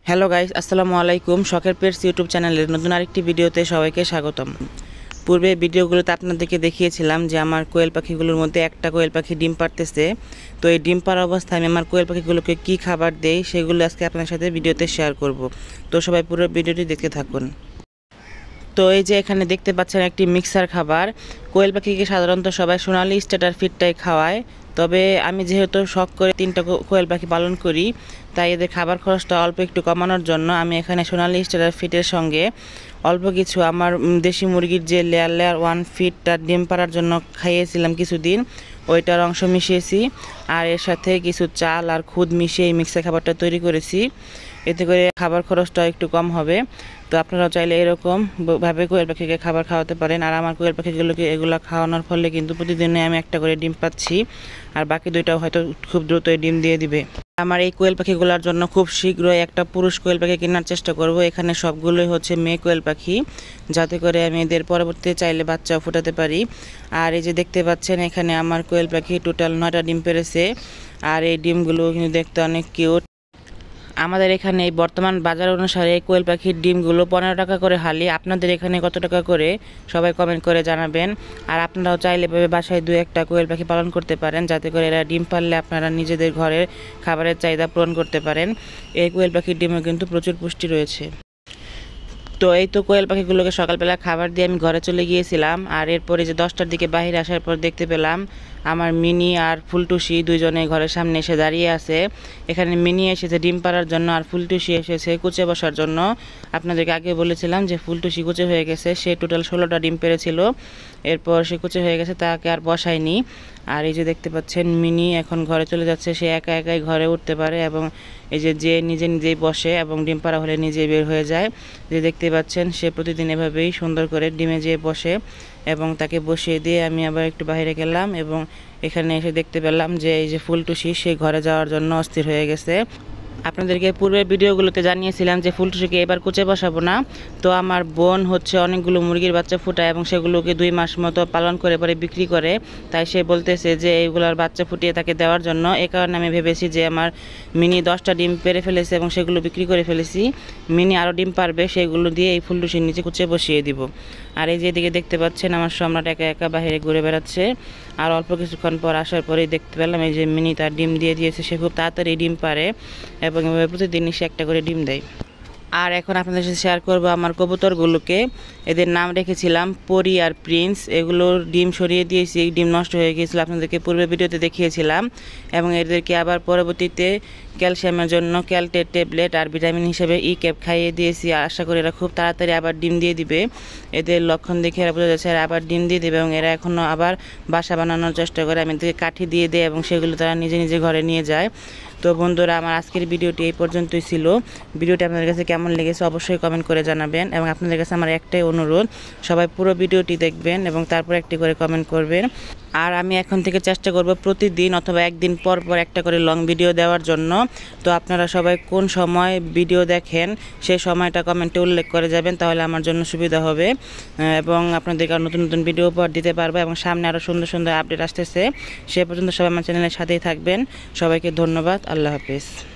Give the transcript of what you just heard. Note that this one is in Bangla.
হ্যালো গাইস, আসসালামু আলাইকুম। শখের পেটস ইউটিউব চ্যানেলের নতুন আরেকটি ভিডিওতে সবাইকে স্বাগতম। পূর্বে ভিডিওগুলোতে আপনাদেরকে দেখিয়েছিলাম যে আমার কোয়েল পাখিগুলোর মধ্যে একটা কোয়েল পাখি ডিম পাড়তেছে। তো এই ডিম পাড়া অবস্থায় আমি আমার কোয়েল পাখিগুলোকে কী খাবার দেই সেগুলো আজকে আপনার সাথে ভিডিওতে শেয়ার করব। তো সবাই পুরো ভিডিওটি দেখতে থাকুন। তো এই যে এখানে দেখতে পাচ্ছেন একটি মিক্সার খাবার। কোয়েল পাখিকে সাধারণত সবাই সোনালি স্টার্টার ফিডটাই খাওয়ায়, তবে আমি যেহেতু শখ করে 3টা কোয়েল পাখি পালন করি, তাই এদের খাবার খরচটা অল্প একটু কমানোর জন্য আমি এখানে সোনালি স্টার্টার ফিডের সঙ্গে অল্প কিছু আমার দেশি মুরগির যে লেয়ার 1 ফিডটা ডিম পাড়ার জন্য খাইয়েছিলাম কিছুদিন, ওইটার অংশ মিশিয়েছি। আর এর সাথে কিছু চাল আর খুদ মিশিয়ে এই মিক্সার খাবারটা তৈরি করেছি। এতে করে খাবার খরচটা একটু কম হবে। তো আপনারাও চাইলে এরকম ভাবে কোয়েল পাখিকে খাবার খাওয়াতে পারেন। আর আমার কোয়েল পাখিগুলোকে এগুলো খাওয়ানোর ফলে কিন্তু প্রতিদিনে আমি একটা করে ডিম পাচ্ছি, আর বাকি 2টাও হয়তো খুব দ্রুতই ডিম দিয়ে দিবে। আমার এই কোয়েল পাখিগুলোর জন্য খুব শীঘ্রই একটা পুরুষ কোয়েল পাখি কেনার চেষ্টা করব। এখানে সবগুলোই হচ্ছে মেয়ে কোয়েল পাখি, যাতে করে আমি এদের পরবর্তীতে চাইলে বাচ্চাও ফোটাতে পারি। আর এই যে দেখতে পাচ্ছেন এখানে আমার কোয়েল পাখি টোটাল 9টা ডিম পেড়েছে। আর এই ডিমগুলো কিন্তু দেখতে অনেক কিউট। আমাদের এখানে এই বর্তমান বাজার অনুসারে কোয়েল পাখির ডিমগুলো 15 টাকা করে হালি। আপনাদের এখানে কত টাকা করে সবাই কমেন্ট করে জানাবেন। আর আপনারাও চাইলে বাসায় 2-1টা কোয়েল পাখি পালন করতে পারেন, যাতে করে এরা ডিম পারলে আপনারা নিজেদের ঘরের খাবারের চাহিদা পূরণ করতে পারেন। এই কোয়েল পাখির ডিমে কিন্তু প্রচুর পুষ্টি রয়েছে। তো এই তো কোয়েল পাখিগুলোকে সকালবেলা খাবার দিয়ে আমি ঘরে চলে গিয়েছিলাম। আর এরপরে যে 10টার দিকে বাইরে আসার পর দেখতে পেলাম আমার মিনি আর ফুলটুসি দুইজনে ঘরের সামনে এসে দাঁড়িয়ে আছে। এখানে মিনি এসেছে ডিম পাড়ার জন্য, আর ফুলটুসি এসেছে কুচে বসার জন্য। আপনাদেরকে আগে বলেছিলাম যে ফুলটুসি কুচে হয়ে গেছে, সে টোটাল 16টা ডিম পেড়েছিল। এরপর সে কুচে হয়ে গেছে, তাকে আর বসায়নি। আর এই যে দেখতে পাচ্ছেন মিনি এখন ঘরে চলে যাচ্ছে। সে একা একাই ঘরে উঠতে পারে এবং এই যে নিজে নিজেই বসে এবং ডিম পাড়া হলে নিজেই বের হয়ে যায়। যে দেখতে পাচ্ছেন সে প্রতিদিন এভাবেই সুন্দর করে ডিমে যেয়ে বসে, এবং তাকে বসিয়ে দিয়ে আমি আবার একটু বাইরে গেলাম এবং এখানে এসে দেখতে পেলাম যে এই যে ফুলটুসি সে ঘরে যাওয়ার জন্য অস্থির হয়ে গেছে। আপনাদেরকে পূর্বের ভিডিওগুলোতে জানিয়েছিলাম যে ফুলটুসিকে এবার কুচে বসাবো না। তো আমার বোন হচ্ছে অনেকগুলো মুরগির বাচ্চা ফুটায় এবং সেগুলোকে 2 মাস মতো পালন করে পরে বিক্রি করে, তাই সে বলতেছে যে এইগুলোর বাচ্চা ফুটিয়ে তাকে দেওয়ার জন্য। এ কারণে আমি ভেবেছি যে আমার মিনি 10টা ডিম পেড়ে ফেলেছে এবং সেগুলো বিক্রি করে ফেলেছি। মিনি আরও ডিম পারবে, সেগুলো দিয়ে এই ফুলটুসির নিচে কুচে বসিয়ে দিব। আর এই যে এদিকে দেখতে পাচ্ছেন আমার সম্রাট একা একা বাইরে ঘুরে বেড়াচ্ছে। আর অল্প কিছুক্ষণ পর আসার পরেই দেখতে পেলাম এই যে মিনি তার ডিম দিয়ে দিয়েছে। সে খুব তাড়াতাড়ি ডিম পারে এবং এভাবে প্রতিদিনই সে একটা করে ডিম দেয়। আর এখন আপনাদের সাথে শেয়ার করব আমার কবুতরগুলোকে। এদের নাম রেখেছিলাম পরি আর প্রিন্স। এগুলোর ডিম সরিয়ে দিয়েছি, ডিম নষ্ট হয়ে গিয়েছিল, আপনাদেরকে পূর্বে ভিডিওতে দেখিয়েছিলাম। এবং এদেরকে আবার পরবর্তীতে ক্যালসিয়ামের জন্য ক্যালটেট ট্যাবলেট আর ভিটামিন হিসেবে ক্যাপ খাইয়ে দিয়েছি। আশা করি এরা খুব তাড়াতাড়ি আবার ডিম দিয়ে দিবে। এদের লক্ষণ দেখে এরা বোঝা যাচ্ছে এরা আবার ডিম দিয়ে দেবে এবং এরা এখনও আবার বাসা বানানোর চেষ্টা করে। আমি এদেরকে কাঠি দিয়ে দেয় এবং সেগুলো তারা নিজে নিজে ঘরে নিয়ে যায়। তো বন্ধুরা, আমার আজকের ভিডিওটি এই পর্যন্তই ছিল। ভিডিওটি আপনাদের কাছে কেমন লেগেছে অবশ্যই কমেন্ট করে জানাবেন, এবং আপনাদের কাছে আমার একটাই অনুরোধ, সবাই পুরো ভিডিওটি দেখবেন এবং তারপর একটি করে কমেন্ট করবেন। আর আমি এখন থেকে চেষ্টা করব প্রতিদিন অথবা একদিন পর পর একটা করে লং ভিডিও দেওয়ার জন্য। তো আপনারা সবাই কোন সময় ভিডিও দেখেন সেই সময়টা কমেন্টে উল্লেখ করে যাবেন, তাহলে আমার জন্য সুবিধা হবে এবং আপনাদেরকে নতুন নতুন ভিডিও উপহার দিতে পারবো। এবং সামনে আরও সুন্দর সুন্দর আপডেট আসতেছে। সে পর্যন্ত সবাই আমার চ্যানেলের সাথেই থাকবেন। সবাইকে ধন্যবাদ। আল্লাহ হাফিজ।